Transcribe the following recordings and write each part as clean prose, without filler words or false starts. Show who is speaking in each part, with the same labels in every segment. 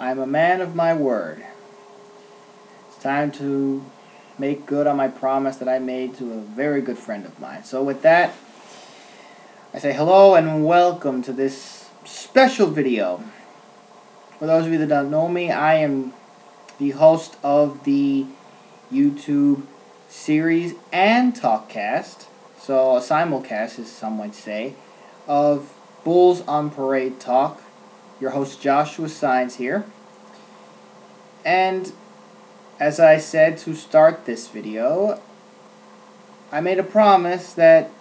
Speaker 1: I'm a man of my word. It's time to make good on my promise that I made to a very good friend of mine. So with that, I say hello and welcome to this special video. For those of you that don't know me, I am the host of the YouTube series and talkcast, so a simulcast as some might say, of Bulls on Parade Talk. Your host Joshua Signs here. And as I said to start this video, I made a promise that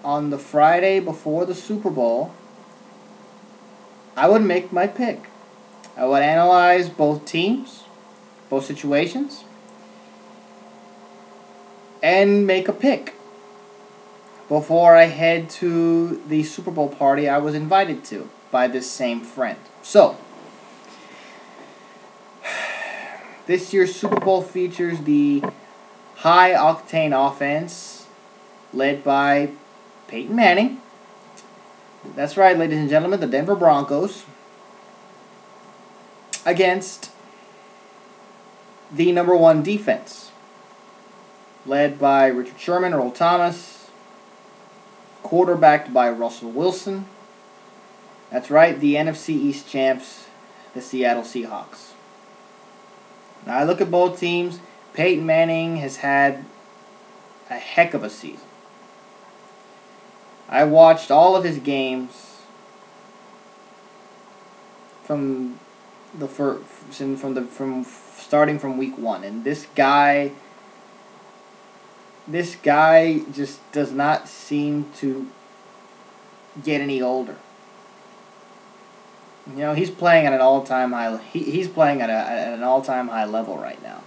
Speaker 1: on the Friday before the Super Bowl, I would make my pick. I would analyze both teams, both situations, and make a pick before I head to the Super Bowl party I was invited to by this same friend. So, this year's Super Bowl features the high-octane offense led by Peyton Manning. That's right, ladies and gentlemen, the Denver Broncos against the #1 defense led by Richard Sherman, Earl Thomas, quarterbacked by Russell Wilson. That's right, the NFC East champs, the Seattle Seahawks. Now I look at both teams. Peyton Manning has had a heck of a season. I watched all of his games from starting from week 1, and this guy just does not seem to get any older. You know, he's playing at an all-time high. He's playing at an all-time high level right now.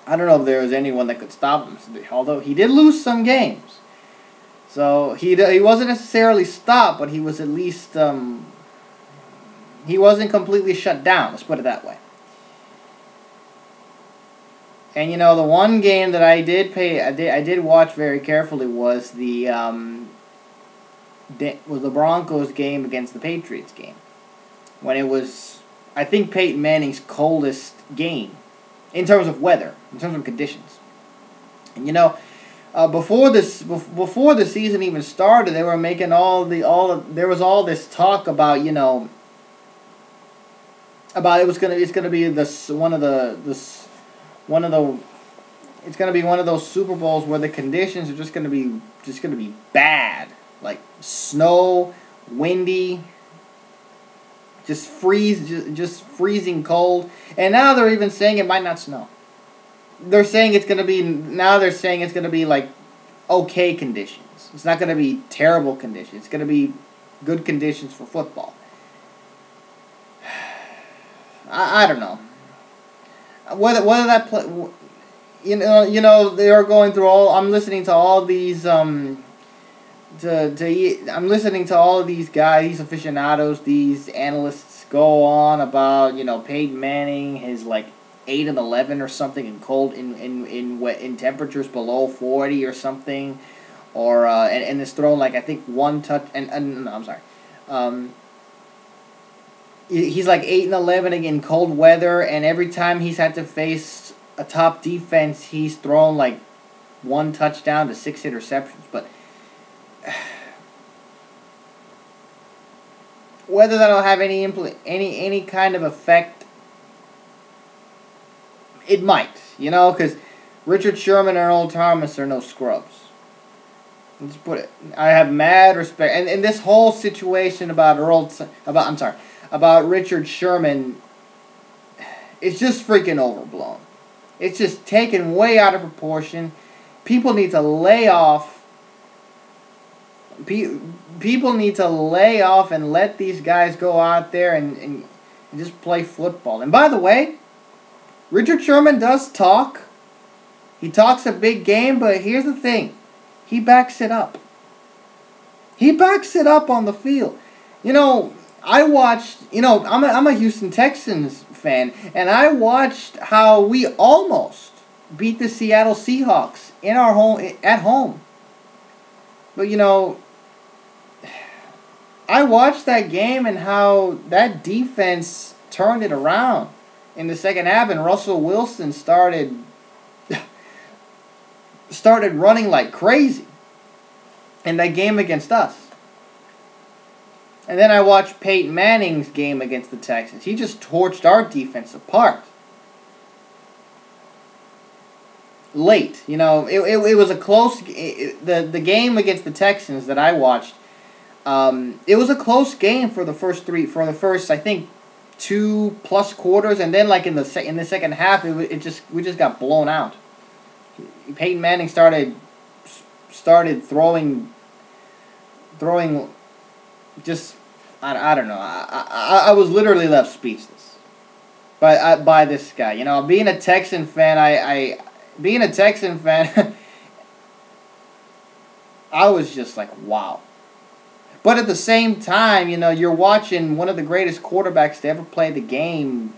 Speaker 1: I don't know if there was anyone that could stop him. Although he did lose some games, so he wasn't necessarily stopped, but he was at least he wasn't completely shut down. Let's put it that way. And you know, the one game that I did watch very carefully was the Broncos game against the Patriots game, when it was, I think, Peyton Manning's coldest game in terms of weather, in terms of conditions. And you know, before the season even started, they were making there was all this talk about, you know, about it's gonna be it's gonna be one of those Super Bowls where the conditions are just gonna be bad, like snow, windy, just freezing cold. And now they're even saying it might not snow. They're saying it's gonna be like okay conditions. It's not gonna be terrible conditions. It's gonna be good conditions for football. I don't know whether that play. You know they are going through all. I'm listening to all these I'm listening to all of these guys, these aficionados, these analysts go on about, you know, Peyton Manning, his like 8-11 or something in cold in temperatures below 40 or something, or and is thrown like I think one touch and no, I'm sorry. He's like 8-11 in cold weather, and every time he's had to face a top defense, he's thrown like 1 touchdown to 6 interceptions. But whether that'll have any kind of effect, it might, you know, because Richard Sherman and Earl Thomas are no scrubs. Let's put it. I have mad respect, and this whole situation about Richard Sherman, it's just freaking overblown. It's just taken way out of proportion. People need to lay off. People need to lay off and let these guys go out there and just play football. And by the way, Richard Sherman does talk. He talks a big game, but here's the thing. He backs it up. He backs it up on the field. You know, I watched, you know, I'm a Houston Texans fan, and I watched how we almost beat the Seattle Seahawks at home. But you know, I watched that game and how that defense turned it around in the second half, and Russell Wilson started running like crazy in that game against us. And then I watched Peyton Manning's game against the Texans. He just torched our defense apart. Late, it was a close. The game against the Texans that I watched, it was a close game for the first I think 2+ quarters, and then like in the second half, we just got blown out. Peyton Manning started throwing. Just I don't know. I was literally left speechless by this guy. Being a Texan fan, I was just like, wow. But at the same time, you're watching one of the greatest quarterbacks to ever play the game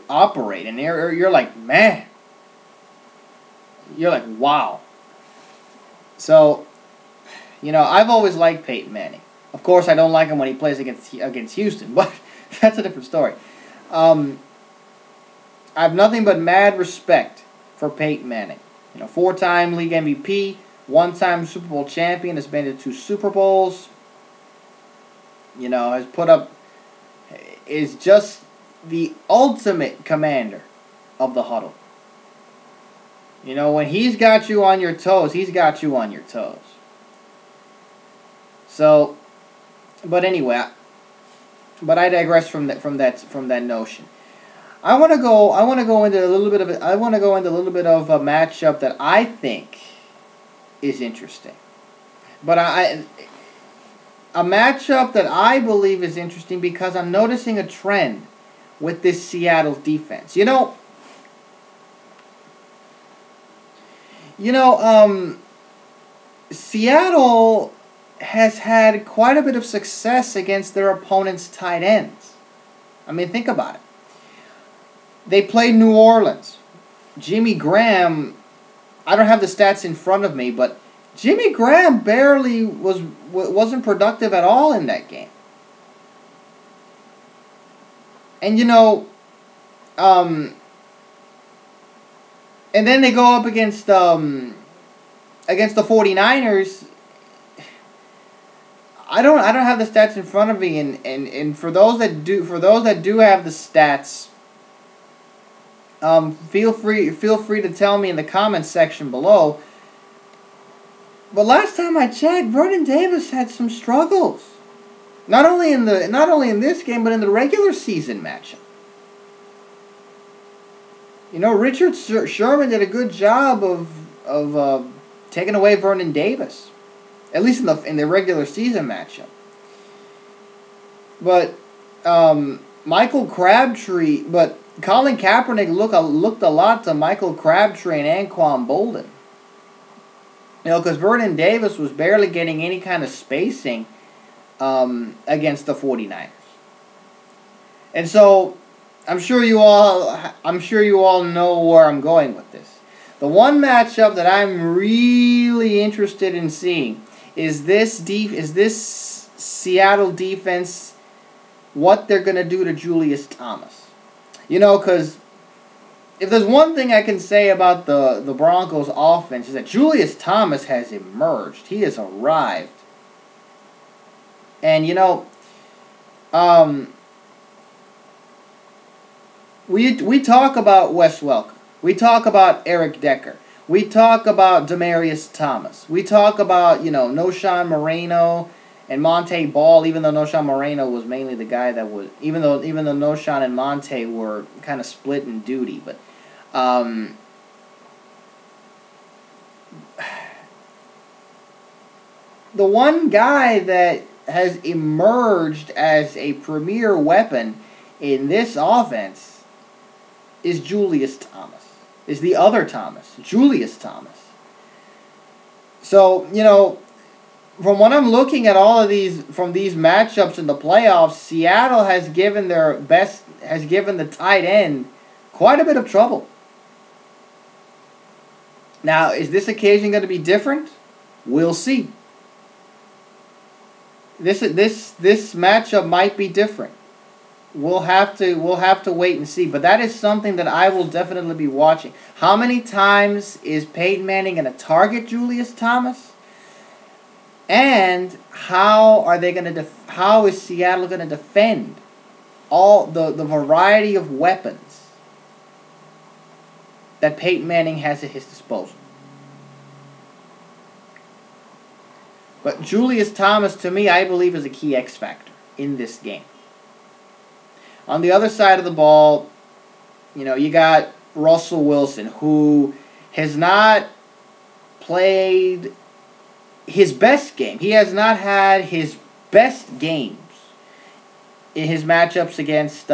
Speaker 1: operate, and you're like, man. You're like, wow. So, I've always liked Peyton Manning. Of course, I don't like him when he plays against Houston, but that's a different story. I have nothing but mad respect for Peyton Manning. 4-time league MVP, 1-time Super Bowl champion, has been to 2 Super Bowls. Is just the ultimate commander of the huddle. When he's got you on your toes, he's got you on your toes. So, but anyway, I digress from that notion. I want to go into a little bit of a matchup that I think is interesting. But a matchup that I believe is interesting because I'm noticing a trend with this Seattle defense. Seattle has had quite a bit of success against their opponent's tight ends. I mean, think about it. They played New Orleans. Jimmy Graham, I don't have the stats in front of me, but Jimmy Graham barely wasn't productive at all in that game. And and then they go up against the 49ers. I don't have the stats in front of me, and for those that do have the stats, feel free to tell me in the comments section below. But last time I checked, Vernon Davis had some struggles. Not only in this game, but in the regular season matchup. Richard Sherman did a good job of taking away Vernon Davis, at least in the regular season matchup. But Colin Kaepernick looked a lot to Michael Crabtree and Anquan Bolden. Because Vernon Davis was barely getting any kind of spacing against the 49ers. And so I'm sure you all know where I'm going with this. The one matchup that I'm really interested in seeing is this Seattle defense, what they're going to do to Julius Thomas. Because if there's one thing I can say about the Broncos offense is that Julius Thomas has emerged. He has arrived. And we talk about Wes Welker. We talk about Eric Decker. We talk about Demaryius Thomas. We talk about, Noshawn Moreno and Monte Ball, even though Noshawn Moreno was mainly the guy that was, even though Noshawn and Monte were kind of split in duty. But the one guy that has emerged as a premier weapon in this offense is Julius Thomas. Is the other Thomas, Julius Thomas. So, from what I'm looking at all of these matchups in the playoffs, Seattle has given the tight end quite a bit of trouble. Now, is this occasion going to be different? We'll see. This matchup might be different. we'll have to wait and see. But that is something that I will definitely be watching. How many times is Peyton Manning going to target Julius Thomas? And how are they going to how is Seattle going to defend all the variety of weapons that Peyton Manning has at his disposal? But Julius Thomas, to me, I believe is a key X factor in this game. On the other side of the ball, you got Russell Wilson, who has not played his best game. He has not had his best games in his matchups against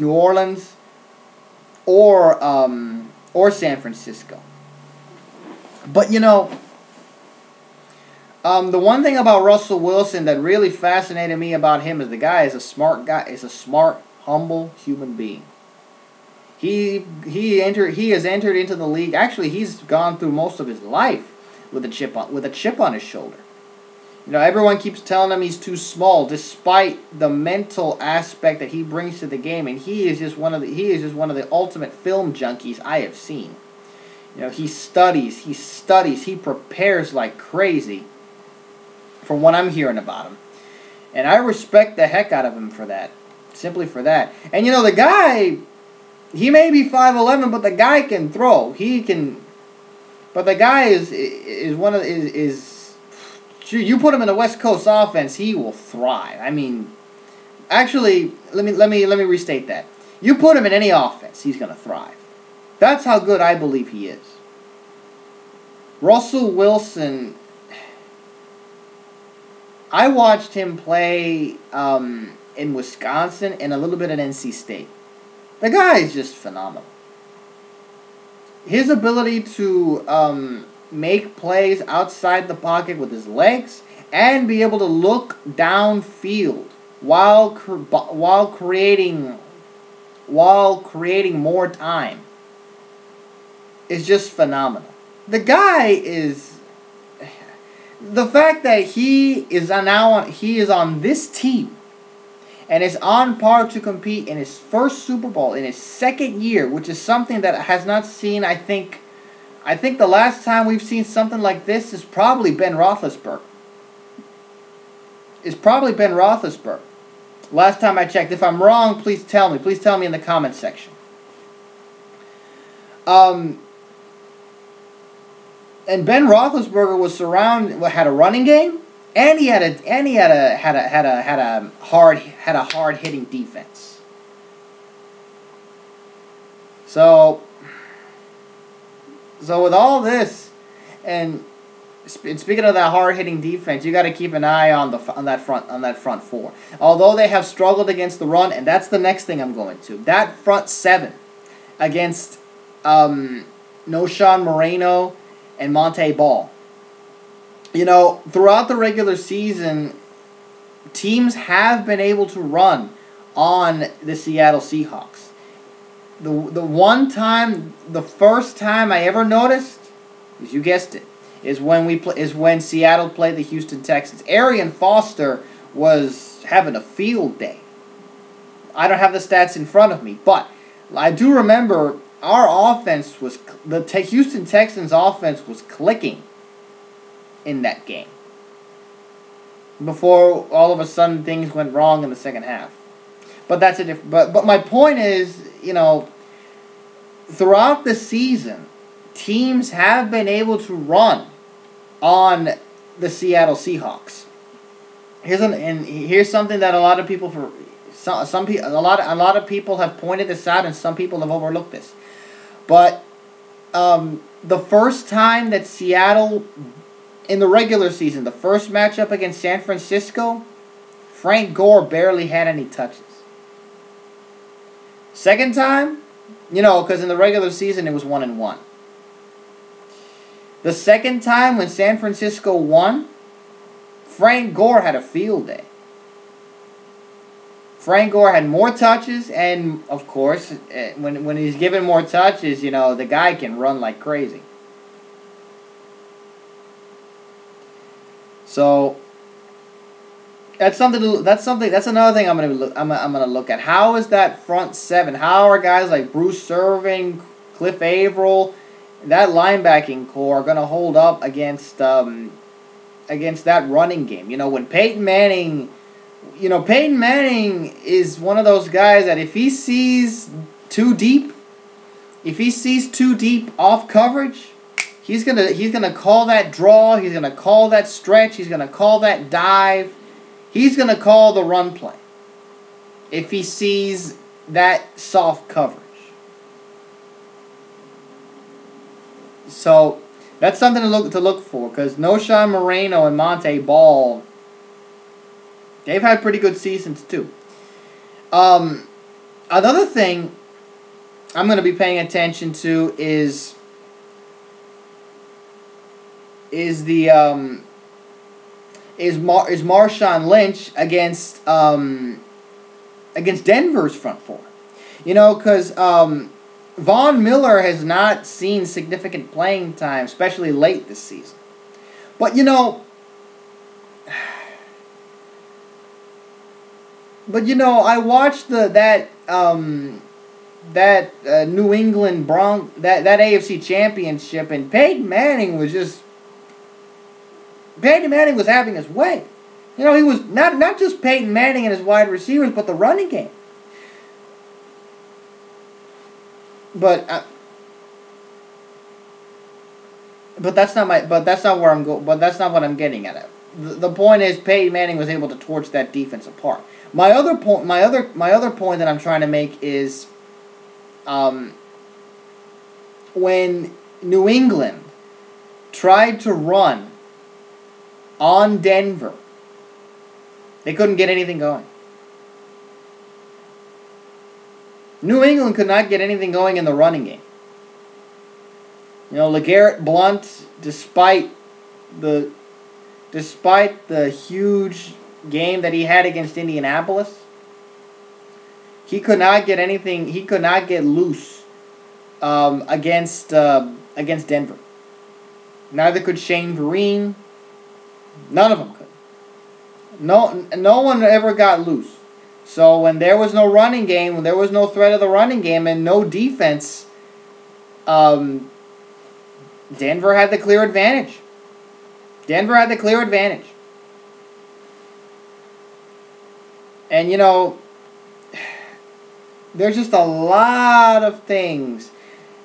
Speaker 1: New Orleans or San Francisco. But the one thing about Russell Wilson that really fascinated me about him is the guy is a smart guy, is a smart, humble human being. He has entered into the league. Actually, he's gone through most of his life with a chip on his shoulder. Everyone keeps telling him he's too small, despite the mental aspect that he brings to the game, and he is just one of the ultimate film junkies I have seen. He studies, he prepares like crazy. From what I'm hearing about him. And I respect the heck out of him for that. Simply for that. And the guy, he may be 5'11", but the guy can throw. He can, but the guy is you put him in a West Coast offense, he will thrive. I mean, actually, let me restate that. You put him in any offense, he's going to thrive. That's how good I believe he is. Russell Wilson, I watched him play in Wisconsin and a little bit at NC State. The guy is just phenomenal. His ability to make plays outside the pocket with his legs and be able to look downfield while creating more time is just phenomenal. The guy is. The fact that he is on this team and is on par to compete in his first Super Bowl in his second year, which is something that has not seen. I think the last time we've seen something like this is probably Ben Roethlisberger. Last time I checked. If I'm wrong, please tell me. Please tell me in the comment section. And Ben Roethlisberger had a running game, and he had a hard hitting defense. So with all this, and speaking of that hard hitting defense, you got to keep an eye on that front four. Although they have struggled against the run, and that's the next thing I'm going to. That front seven against Noshawn Moreno and Monte Ball. Throughout the regular season, teams have been able to run on the Seattle Seahawks. The first time I ever noticed, as you guessed it, is when Seattle played the Houston Texans. Arian Foster was having a field day. I don't have the stats in front of me, but I do remember our offense the Houston Texans offense was clicking in that game before all of a sudden things went wrong in the second half. But that's a different. But my point is, throughout the season, teams have been able to run on the Seattle Seahawks. Here's something that a lot of people a lot of people have pointed this out, and some people have overlooked this. But the first time that Seattle, in the regular season, the first matchup against San Francisco, Frank Gore barely had any touches. Second time, because in the regular season it was 1-1. The second time when San Francisco won, Frank Gore had a field day. Frank Gore had more touches, and of course, when he's given more touches, the guy can run like crazy. So, That's another thing I'm gonna look at. How is that front seven? How are guys like Bruce Irvin, Cliff Averill, that linebacking core gonna hold up against that running game? You know, when Peyton Manning is one of those guys that if he sees too deep, off coverage, he's gonna call that draw. He's gonna call that stretch. He's gonna call that dive. He's gonna call the run play if he sees that soft coverage. So that's something to look for, because Noshawn Moreno and Monte Ball, they've had pretty good seasons too. Another thing I'm going to be paying attention to is Marshawn Lynch against Denver's front four. You know, because Von Miller has not seen significant playing time, especially late this season. But you know, I watched that New England that AFC Championship, and Peyton Manning was having his way. You know, he was not just Peyton Manning and his wide receivers, but the running game. But that's not where I'm going. But that's not what I'm getting at. The point is, Peyton Manning was able to torch that defense apart. My other point that I'm trying to make is, when New England tried to run on Denver, they couldn't get anything going. New England could not get anything going in the running game. You know, LeGarrette Blount, despite the huge game that he had against Indianapolis, he could not get anything. He could not get loose against Denver. Neither could Shane Vereen. None of them could. No one ever got loose. So when there was no running game, when there was no threat of the running game and no defense, Denver had the clear advantage. And, you know, there's just a lot of things.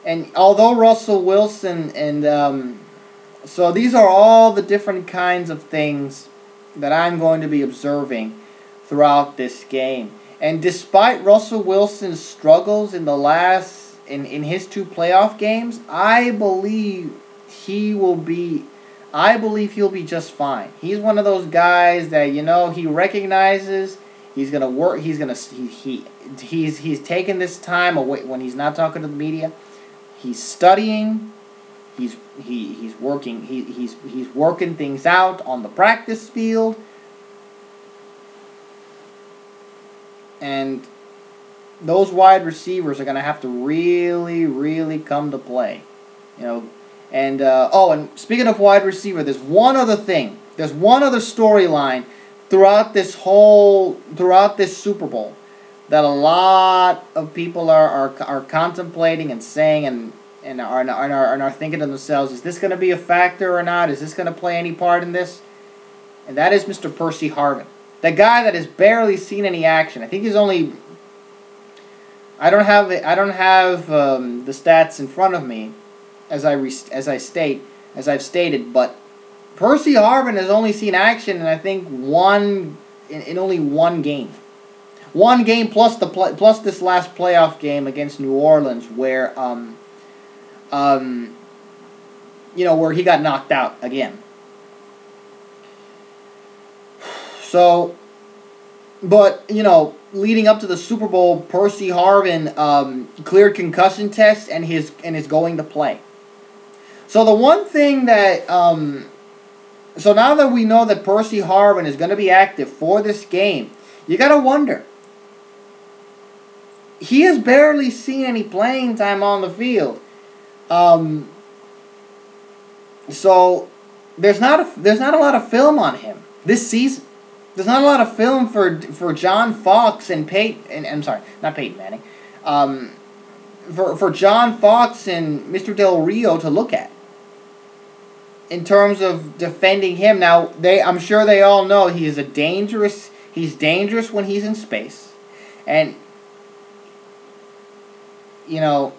Speaker 1: And although Russell Wilson and... so these are all the different kinds of things that I'm going to be observing throughout this game. And despite Russell Wilson's struggles in his two playoff games, I believe he'll be just fine. He's one of those guys that, you know, he recognizes he's gonna work. He's taking this time away when he's not talking to the media. He's studying. He's working things out on the practice field. And those wide receivers are going to have to really, really come to play. You know, and and speaking of wide receiver, there's one other thing. There's one other storyline throughout this Super Bowl that a lot of people are contemplating and saying and are thinking to themselves, is this going to be a factor or not? Is this going to play any part in this? And that is Mr. Percy Harvin. The guy that has barely seen any action. I think he's only... I don't have the stats in front of me as I've stated, but Percy Harvin has only seen action in, I think, in only one game. One game plus this last playoff game against New Orleans where where he got knocked out again. So, but, you know, leading up to the Super Bowl, Percy Harvin cleared concussion tests and is going to play. So the one thing that, so now that we know that Percy Harvin is going to be active for this game, you got to wonder. He has barely seen any playing time on the field. So there's not a lot of film on him this season. There's not a lot of film for John Fox and I'm sorry, not Peyton Manning. For John Fox and Mr. Del Rio to look at in terms of defending him. Now, I'm sure they all know he's dangerous when he's in space. And, you know,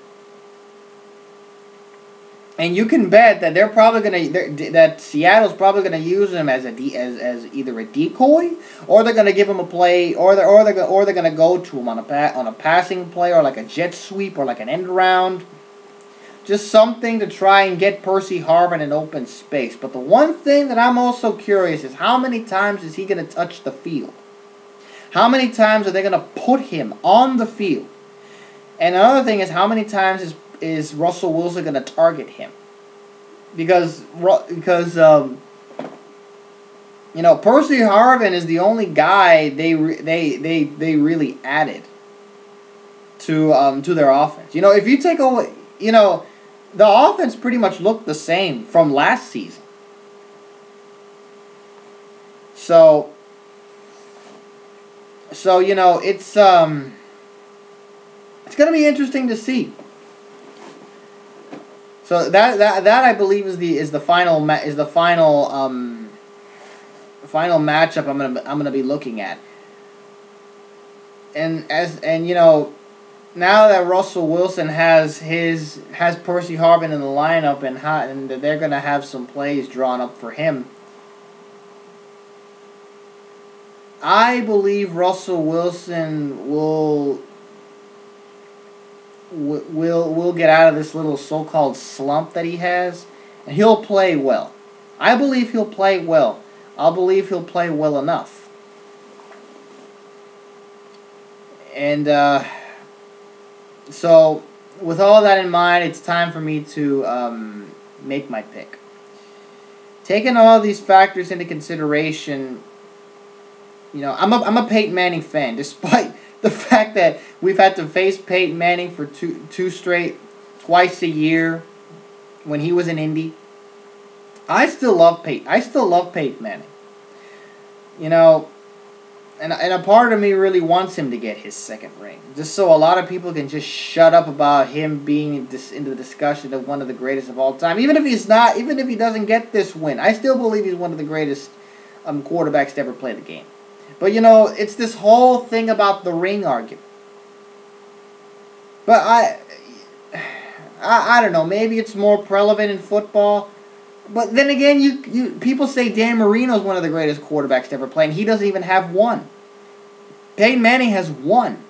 Speaker 1: and you can bet that that Seattle's probably gonna use him as either a decoy, or they're gonna give him a play, or they're gonna go to him on a passing play, or like a jet sweep, or like an end around, just something to try and get Percy Harvin in open space. But the one thing that I'm also curious is how many times is he gonna touch the field? How many times are they gonna put him on the field? And another thing is how many times is Russell Wilson going to target him? Because Percy Harvin is the only guy they really added to their offense. If you take away, the offense pretty much looked the same from last season. So it's going to be interesting to see. So that I believe is the final matchup I'm gonna be looking at. And now that Russell Wilson has Percy Harvin in the lineup and they're gonna have some plays drawn up for him, I believe Russell Wilson will get out of this little so-called slump that he has, and he'll play well. I believe he'll play well. I believe he'll play well enough. And so, with all that in mind, it's time for me to make my pick. Taking all these factors into consideration, I'm a Peyton Manning fan, despite the fact that we've had to face Peyton Manning for twice a year when he was in Indy. I still love Peyton Manning. And a part of me really wants him to get his second ring, just so a lot of people can just shut up about him being into the discussion of one of the greatest of all time. Even if he doesn't get this win, I still believe he's one of the greatest quarterbacks to ever play the game. But, it's this whole thing about the ring argument. But I don't know, maybe it's more prevalent in football. But then again, you people say Dan Marino's one of the greatest quarterbacks to ever play, and he doesn't even have one. Peyton Manning has one.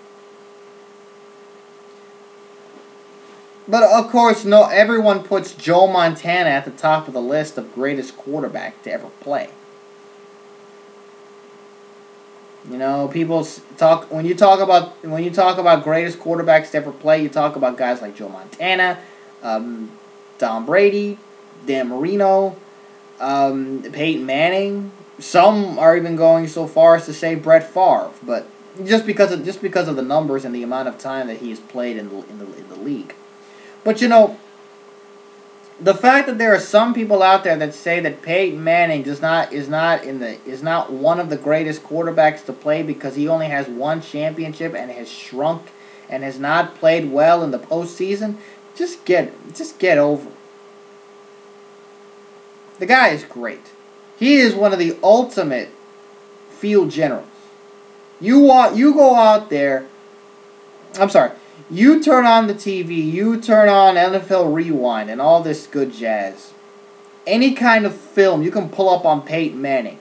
Speaker 1: But, of course, everyone puts Joe Montana at the top of the list of greatest quarterback to ever play. People talk when you talk about greatest quarterbacks to ever play. You talk about guys like Joe Montana, Tom Brady, Dan Marino, Peyton Manning. Some are even going so far as to say Brett Favre, but just because of the numbers and the amount of time that he has played in the league. But the fact that there are some people out there that say that Peyton Manning is not one of the greatest quarterbacks to play because he only has one championship and has shrunk and has not played well in the postseason, just get over it. The guy is great. He is one of the ultimate field generals. You go out there. I'm sorry. You turn on the TV, you turn on NFL Rewind and all this good jazz. Any kind of film you can pull up on Peyton Manning.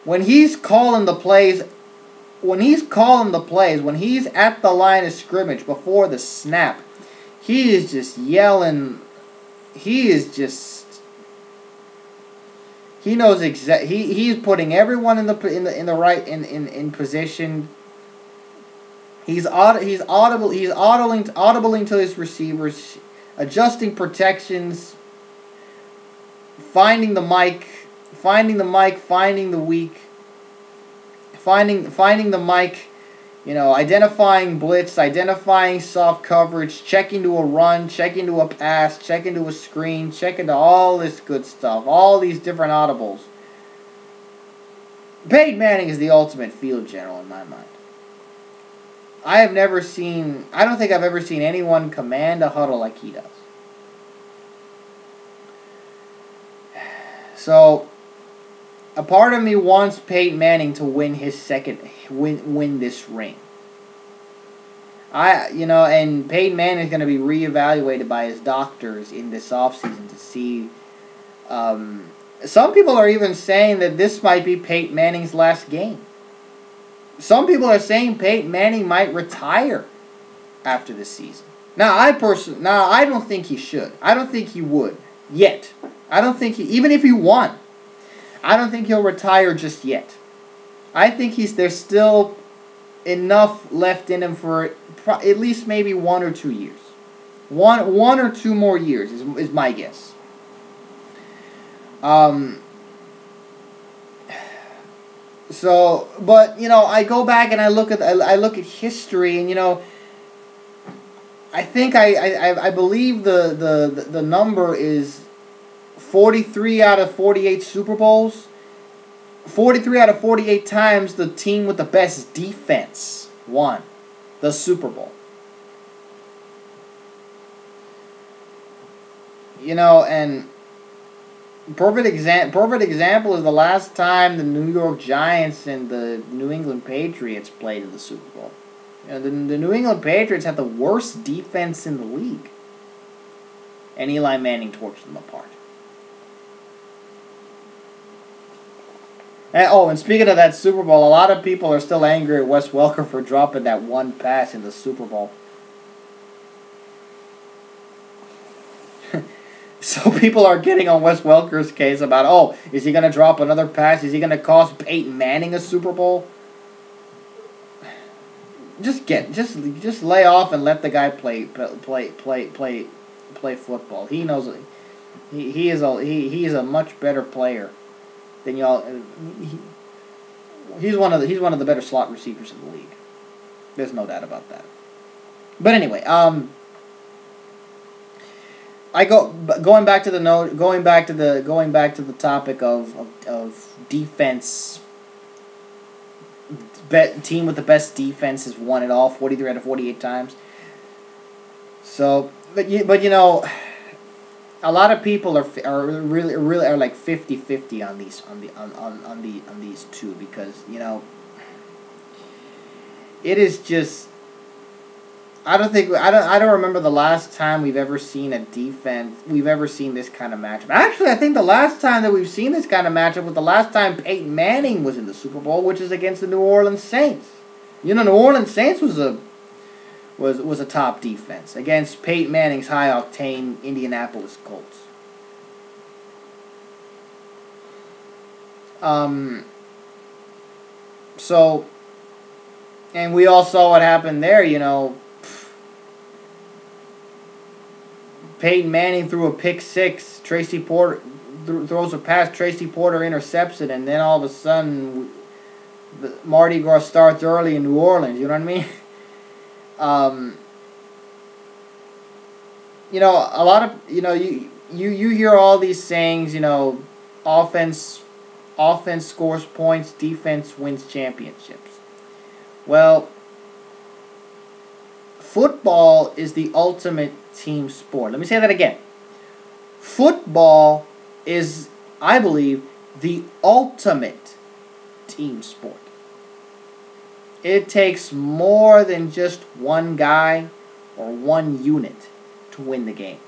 Speaker 1: When he's calling the plays, when he's at the line of scrimmage before the snap, he is just yelling. He knows he's putting everyone in position. He's audibling to his receivers, adjusting protections, finding the mic, finding the weak, finding the mic, identifying blitz, identifying soft coverage, checking to a run, checking to a pass, checking to a screen, checking to all this good stuff, all these different audibles. Peyton Manning is the ultimate field general in my mind. I don't think I've ever seen anyone command a huddle like he does. So, a part of me wants Peyton Manning to win win this ring. And Peyton Manning is going to be reevaluated by his doctors in this offseason to see. Some people are even saying that this might be Peyton Manning's last game. Some people are saying Peyton Manning might retire after this season. Now, I don't think he should. I don't think he would yet. I don't think even if he won, I don't think he'll retire just yet. I think there's still enough left in him for at least maybe 1 or 2 years. One or two more years is my guess. So, but I go back and I look at history, and I think I believe the number is 43 out of 48 Super Bowls. 43 out of 48 times the team with the best defense won the Super Bowl. And perfect example is the last time the New York Giants and the New England Patriots played in the Super Bowl. The New England Patriots had the worst defense in the league. And Eli Manning torched them apart. And speaking of that Super Bowl, a lot of people are still angry at Wes Welker for dropping that one pass in the Super Bowl. So people are getting on Wes Welker's case about, is he going to drop another pass? Is he going to cost Peyton Manning a Super Bowl? Just lay off and let the guy play football. He knows he is a much better player than y'all. He's one of the better slot receivers in the league. There's no doubt about that. But anyway, going back to the topic of defense. Team with the best defense has won it all 43 out of 48 times. So, but a lot of people are really like 50-50 on these two, because it is just, I don't remember the last time we've ever seen this kind of matchup. Actually, I think the last time that we've seen this kind of matchup was the last time Peyton Manning was in the Super Bowl, which is against the New Orleans Saints. New Orleans Saints was a top defense against Peyton Manning's high octane Indianapolis Colts. So, and we all saw what happened there. Peyton Manning threw a pick six. Tracy Porter throws a pass. Tracy Porter intercepts it, and then all of a sudden, the Mardi Gras starts early in New Orleans. You know what I mean? A lot of you hear all these sayings. Offense scores points, defense wins championships. Well, football is the ultimate team sport. Let me say that again. Football is, I believe, the ultimate team sport. It takes more than just one guy or one unit to win the game.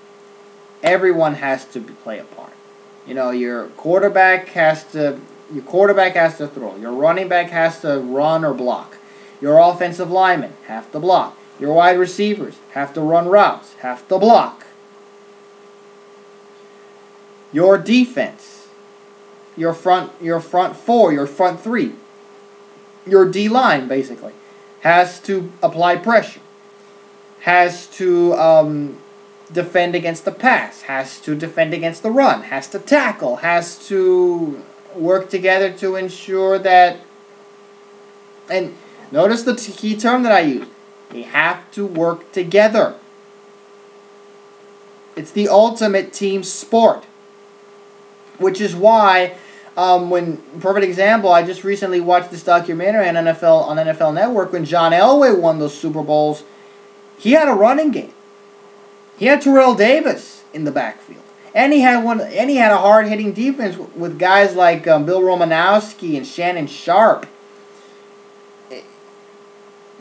Speaker 1: Everyone has to play a part. Your quarterback has to throw. Your running back has to run or block. Your offensive linemen have to block. Your wide receivers have to run routes, have to block. Your defense, your front four, your front three, your D-line basically has to apply pressure, has to defend against the pass, has to defend against the run, has to tackle, has to work together to ensure that. And notice the key term that I use. They have to work together. It's the ultimate team sport. Which is why When perfect example, I just recently watched this documentary on NFL Network when John Elway won those Super Bowls. He had a running game. He had Terrell Davis in the backfield, and he had a hard hitting defense with guys like Bill Romanowski and Shannon Sharpe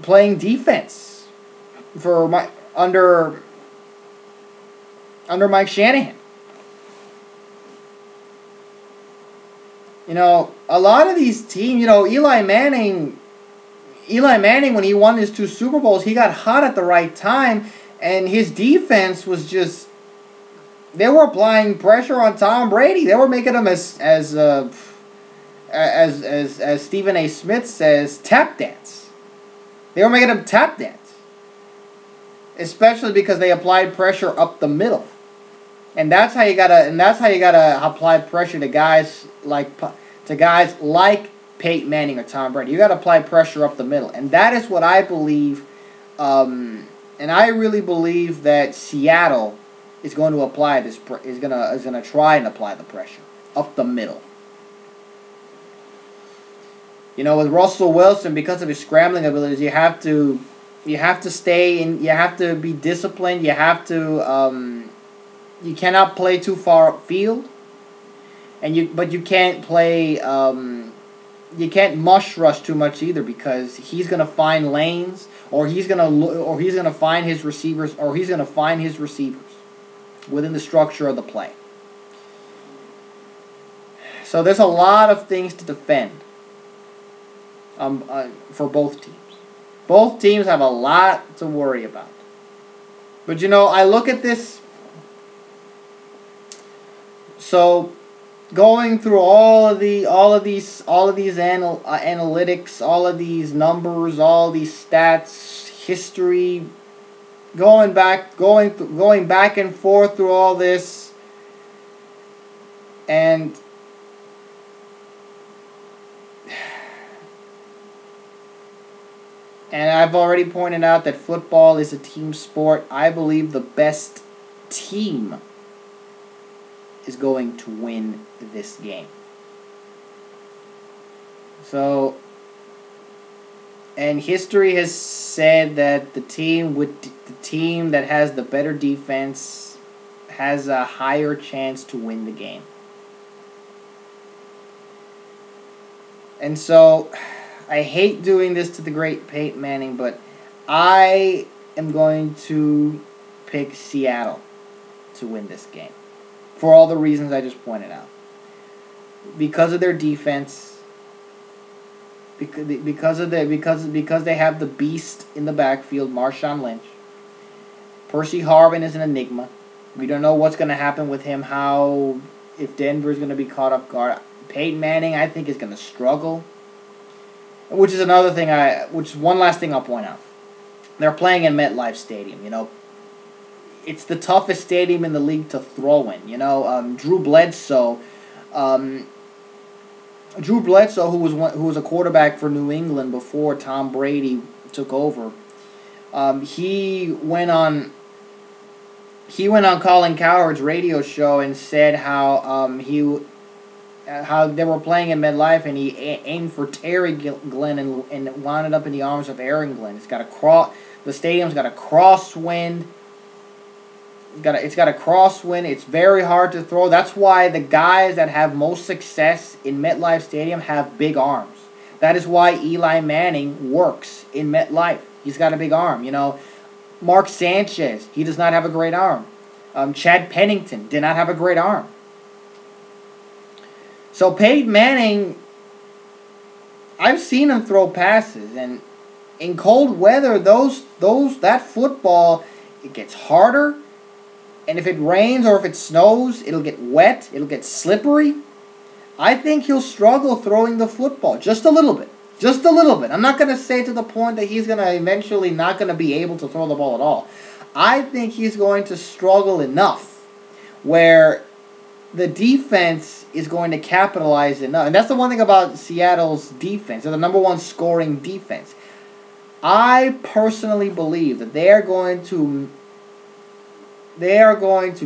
Speaker 1: playing defense under Mike Shanahan. You know, a lot of these teams, you know, Eli Manning, when he won his 2 Super Bowls, he got hot at the right time, and his defense was just, they were applying pressure on Tom Brady. They were making him, as Stephen A. Smith says, tap dance. They were making him tap dance, especially because they applied pressure up the middle. And that's how you gotta apply pressure to guys like Peyton Manning or Tom Brady. You gotta apply pressure up the middle, and that is what I believe. And I really believe that Seattle is going to apply this. Is gonna try and apply the pressure up the middle. You know, with Russell Wilson, because of his scrambling abilities, you have to stay in. You have to be disciplined. You have to. You cannot play too far upfield, but you can't play. You can't mush rush too much either, because he's gonna find lanes, or he's gonna find his receivers, within the structure of the play. So there's a lot of things to defend. For both teams. Both teams have a lot to worry about. But you know, I look at this. So, going through all of these analytics, all of these numbers, all these stats, history, going back and forth through all this, and I've already pointed out that football is a team sport. I believe the best team is going to win this game. So, and history has said that the team that has the better defense has a higher chance to win the game. And so, I hate doing this to the great Peyton Manning, but I am going to pick Seattle to win this game, for all the reasons I just pointed out. Because of their defense, because they have the beast in the backfield, Marshawn Lynch. Percy Harvin is an enigma. We don't know what's going to happen with him, if Denver is going to be caught off guard. Peyton Manning, I think, is going to struggle. Which is one last thing I'll point out. They're playing in MetLife Stadium, you know. It's the toughest stadium in the league to throw in, you know. Drew Bledsoe, who was a quarterback for New England before Tom Brady took over. He went on Colin Cowherd's radio show and said how they were playing in MetLife, and he aimed for Terry Glenn and wound up in the arms of Aaron Glenn. The stadium's got a crosswind. It's got a crosswind. It's very hard to throw. That's why the guys that have most success in MetLife Stadium have big arms. That is why Eli Manning works in MetLife. He's got a big arm. You know, Mark Sanchez, he does not have a great arm. Chad Pennington did not have a great arm. So Peyton Manning, I've seen him throw passes, and in cold weather, that football, it gets harder, and if it rains or if it snows, it'll get wet, it'll get slippery. I think he'll struggle throwing the football just a little bit. Just a little bit. I'm not going to say to the point that he's going to eventually not going to be able to throw the ball at all. I think he's going to struggle enough where the defense is going to capitalize enough. And that's the one thing about Seattle's defense. They're the number one scoring defense. I personally believe that they are going to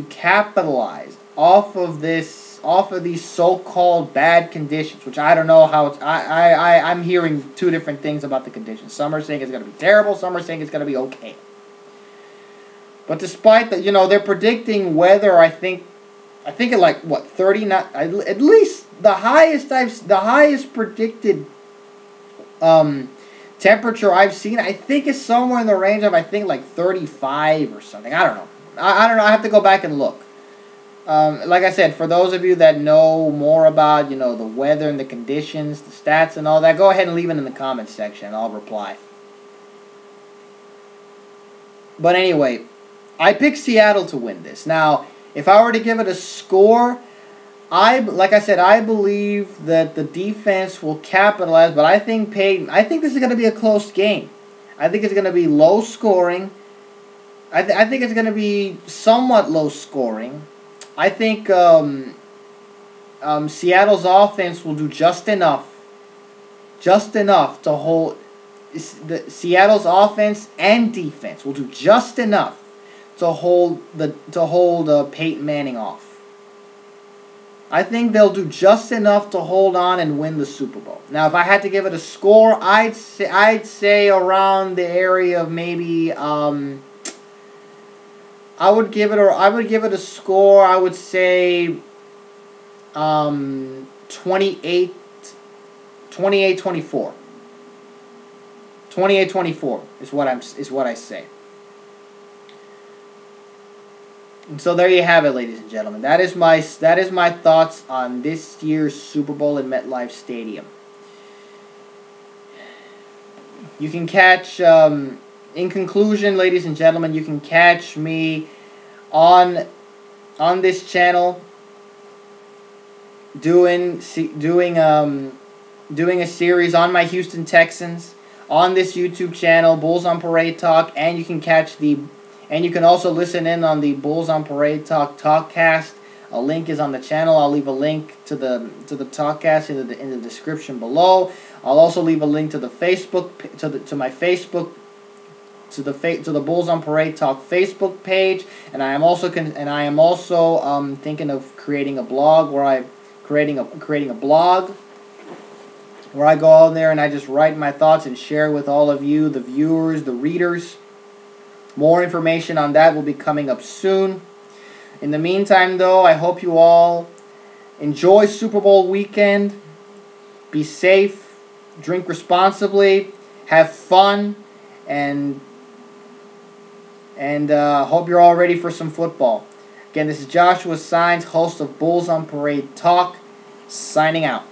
Speaker 1: capitalize off of this off of these so-called bad conditions, which I don't know how it's, I'm hearing two different things about the conditions. Some are saying it's going to be terrible, some are saying it's going to be okay. But despite that, they're predicting weather, I think at like, what, 39, at least the highest predicted temperature I've seen, I think is somewhere in the range of, I think, like 35 or something. I don't know. I don't know. I have to go back and look. Like I said, for those of you that know more about, the weather and the conditions, the stats and all that, go ahead and leave it in the comments section and I'll reply. But anyway, I picked Seattle to win this. Now, if I were to give it a score, like I said, I believe that the defense will capitalize, but I think this is going to be a close game. I think it's going to be low scoring. I think it's going to be somewhat low scoring. I think Seattle's offense will do just enough to hold. Seattle's offense and defense will do just enough to hold Peyton Manning off. I think they'll do just enough to hold on and win the Super Bowl. Now, if I had to give it a score, I'd say around the area of maybe I would give it a score. I would say 28-24. 28-24 is what I say. And so there you have it, ladies and gentlemen. That is my thoughts on this year's Super Bowl in MetLife Stadium. You can catch, in conclusion, ladies and gentlemen, you can catch me on this channel doing a series on my Houston Texans on this YouTube channel, Bulls on Parade Talk, and you can also listen in on the Bulls on Parade Talk Talkcast. A link is on the channel. I'll leave a link to the Talkcast in the description below. I'll also leave a link to the Facebook to my Facebook to the Bulls on Parade Talk Facebook page, and I am also thinking of creating a blog where I go on there and I just write my thoughts and share with all of you, the viewers, the readers. More information on that will be coming up soon. In the meantime, though, I hope you all enjoy Super Bowl weekend. Be safe, drink responsibly, have fun, and hope you're all ready for some football. Again, this is Joshua Sines, host of Bulls on Parade Talk, signing out.